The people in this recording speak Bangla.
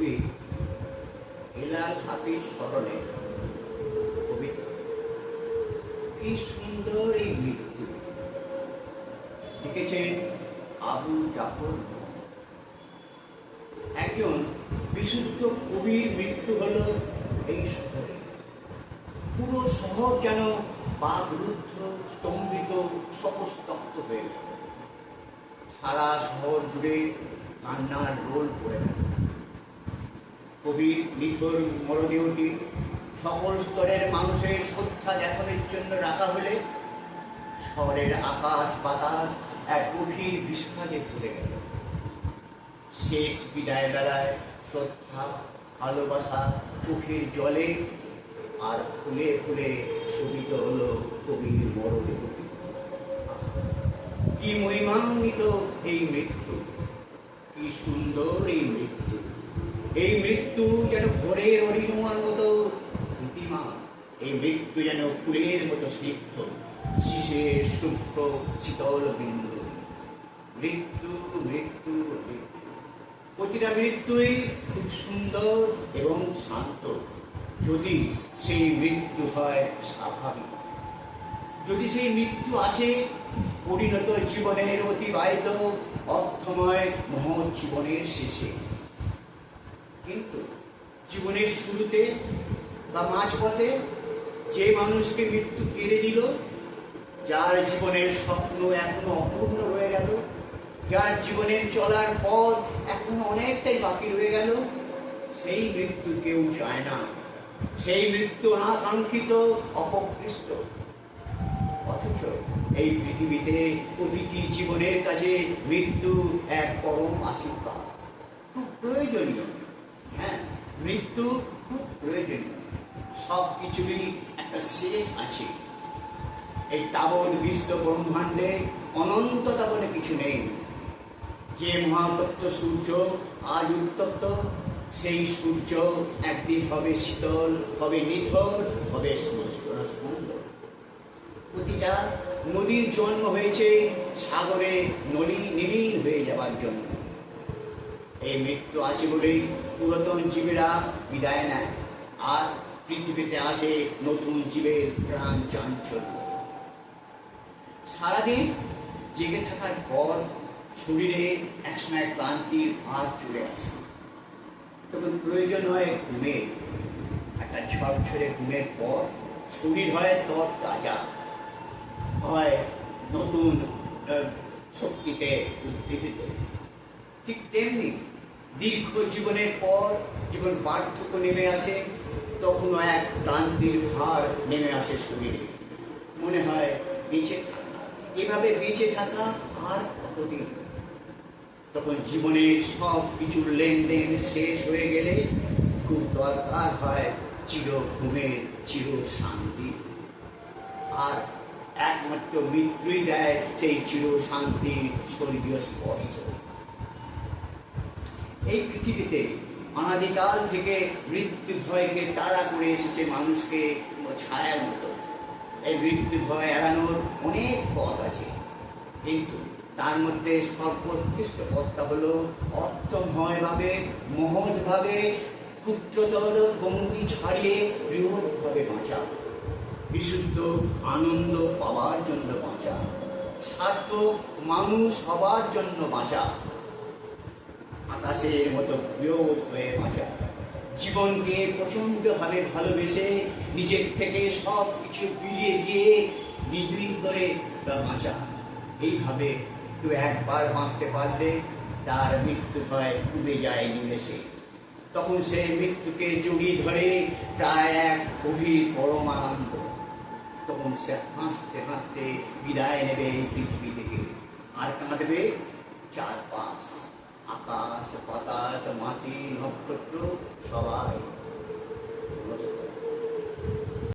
কবি হেলাল হাফিজ স্মরণে কবিতা। কি সুন্দর এই মৃত্যু, লিখেছেন আবু জাফর। একজন বিশুদ্ধ কবির মৃত্যু হলো এই শহরে। পুরো শহর যেন বাকরুদ্ধ, স্তম্ভিত, শোকস্তব্ধ হয়ে গেল। সারা শহর জুড়ে কান্নার রোল পড়ে গেল। কবির নিথর মরদেহটি সকল স্তরের মানুষের শ্রদ্ধা জ্ঞাপনের জন্য রাখা হলে শহরের আকাশ বাতাস এক গভীর বিষাদে ভরে গেল। শেষ বিদায় বেলায় শ্রদ্ধা, ভালোবাসা চোখের জলে আর ফুলে ফুলে শোভিত হলো কবির মরদেহটি। কি মহিমান্বিত এই মৃত্যু, কি সুন্দর এই মৃত্যু। এই মৃত্যু যেন ভোরের অরিণমার মতো প্রীতিমান। এই মৃত্যু যেন ফুলের মতো স্নিগ্ধ, শিশের সূক্ষ্ম শীতল বিন্দু। মৃত্যু মৃত্যু মৃত্যু, প্রতিটা মৃত্যুই খুব সুন্দর এবং শান্ত, যদি সেই মৃত্যু হয় স্বাভাবিক। যদি সেই মৃত্যু আসে পরিণত জীবনের অতিবাহিত অর্থময় মহৎ জীবনের শেষে। কিন্তু জীবনের শুরুতে বা মাঝপথে যে মানুষকে মৃত্যু কেড়ে নিল, যার জীবনের স্বপ্ন এখনো অপূর্ণ রয়ে গেল, যার জীবনের চলার পথ এখনো অনেকটাই বাকি রয়ে গেল, সেই মৃত্যু কেউ চায় না। সেই মৃত্যু অনাকাঙ্ক্ষিত, অপকৃষ্ট। অথচ এই পৃথিবীতে প্রতিটি জীবনের কাছে মৃত্যু এক পরম আশীর্বাদ, খুব প্রয়োজনীয়। হ্যাঁ, মৃত্যু খুব প্রয়োজনীয়। সব কিছুরই একটা শেষ আছে। এই তাবৎ বিশ্ব ব্রহ্মাণ্ডে অনন্ততা বলে কিছু নেই। যে মহাতপ্ত সূর্য আজ উত্তপ্ত, সেই সূর্য একদিন হবে শীতল, হবে নিথর, হবে সুন্দর। প্রতিটা নদীর জন্ম হয়েছে সাগরে নীল হয়ে যাবার জন্য। এই মৃত্যু আছে বলেই পুরাতন জীবেরা বিদায় নেয়, আর পৃথিবীতে আসে নতুন জীবের প্রাণ চাঞ্চল্য। সারাদিন জেগে থাকার পর শরীরে একসময় ক্লান্তির ভার চলে আসে। তখন প্রয়োজন হয় ঘুমের। একটা ঝরঝরে ঘুমের পর শরীর হয় তরতাজা, হয় নতুন শক্তিতে উদ্দীপিত। ঠিক তেমনি দীর্ঘ জীবনের পর যখন বার্ধক্য নেমে আসে, তখনও এক ক্লান্তির ভার নেমে আসে শরীরে। মনে হয় বেঁচে থাকা, এভাবে বেঁচে থাকা আর কতদিন। তখন জীবনের সব কিছুর লেনদেন শেষ হয়ে গেলে খুব দরকার হয় চির ঘুমের, চির শান্তি। আর একমাত্র মৃত্যুই দেয় সেই চির শান্তির স্বর্গীয় স্পর্শ। এই পৃথিবীতে অনাদিকাল থেকে মৃত্যু ভয়কে তাড়া করে এসেছে মানুষকে ছায়ার মতো। এই মৃত্যু ভয় এড়ানোর অনেক পথ আছে, কিন্তু তার মধ্যে সর্বোৎকৃষ্ট পথটা হলো অর্থময়ভাবে, মহৎভাবে, ক্ষুদ্রতর গণ্ডি ছাড়িয়ে বৃহৎভাবে বাঁচা। বিশুদ্ধ আনন্দ পাওয়ার জন্য বাঁচা, সার্থক মানুষ হবার জন্য বাঁচা, আকাশের মতো বৃহৎ হয়ে বাঁচা, জীবনকে প্রচণ্ডভাবে ভালোবেসে নিজের থেকে সব কিছু বিলিয়ে দিয়ে নিদ্রিত করে বাঁচা। এইভাবে তো একবার বাঁচতে পারলে তার মৃত্যু ভয় ডুবে যায় নিমেষে। তখন সে মৃত্যুকে জড়িয়ে ধরে প্রায় এক গভীর পরমানন্দ। তখন সে হাসতে হাসতে বিদায় নেবে এই পৃথিবী থেকে। আর কাঁদবে চারপাশ, আকাশ বাতাস মাটি নক্ষত্র সবাই।